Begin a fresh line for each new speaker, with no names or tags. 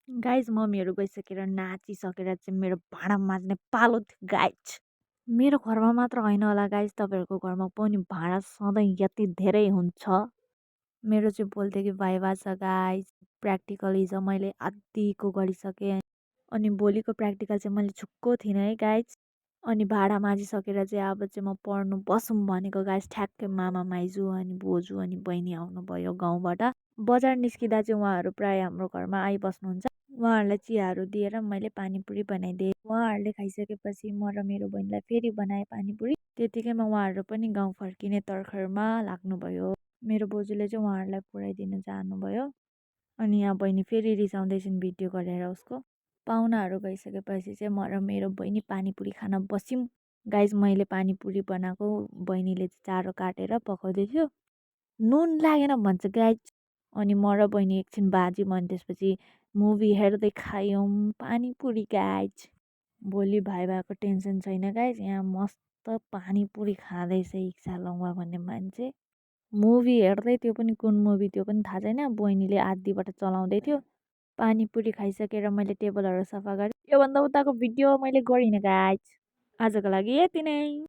Guys मम्मीहरू गइसकेर नाचिसकेर चाहिँ मेरो भाँडा माझ्ने पालो थियो गाइज। मेरो घरमा मात्र होइन होला गाइज, तपाईँहरूको घरमा पनि भाँडा सधैँ यति धेरै हुन्छ। मेरो चाहिँ भोलिदेखि भाइभा छ गाइज। प्र्याक्टिकल हिजो मैले आधीको गरिसकेँ। अनि भोलिको प्र्याक्टिकल चाहिँ मैले छुक्को थिइनँ है गाइज। अनि भाँडा माझिसकेर चाहिँ अब चाहिँ म पढ्नु बसौँ भनेको गाइज। ठ्याक्कै मामा माइजू अनि बोजू अनि बहिनी आउनुभयो गाउँबाट। बजार निस्किँदा चाहिँ उहाँहरू प्रायः हाम्रो घरमा आइबस्नुहुन्छ। उहाँहरूलाई चियाहरू दिएर मैले पानीपुरी बनाइदिएँ। उहाँहरूले खाइसकेपछि म र मेरो बहिनीलाई फेरि बनाएँ पानीपुरी। त्यतिकैमा उहाँहरू पनि गाउँ फर्किने तर्खरमा लाग्नुभयो। मेरो बोजूले चाहिँ उहाँहरूलाई पुऱ्याइदिन जानुभयो। अनि यहाँ बहिनी फेरि रिसाउँदैछिन् भिडियो गरेर उसको। पाहुनाहरू गइसकेपछि चाहिँ म र मेरो बहिनी पानीपुरी खान बस्यौँ। गाइज मैले पानीपुरी बनाएको, बहिनीले चाहिँ चारो काटेर पकाउँदै थियो। नुन लागेन भन्छ गाइज। अनि म र बहिनी एकछिन बाज्यौँ अनि त्यसपछि मुभी हेर्दै खायौँ पानीपुरी गाइज। भोलि भाइभाको टेन्सन छैन गाइज। यहाँ मस्त पानीपुरी खाँदैछ इच्छा लङ्वा भन्ने मान्छे। मुभी हेर्दै, त्यो पनि कुन मुभी त्यो पनि थाहा छैन, बहिनीले आधीबाट चलाउँदै थियो। पानीपुरी खाइसकेर मैले टेबलहरू सफा गरेँ। योभन्दा उताको भिडियो मैले गरिनँ गाइज। आजको लागि यति नै।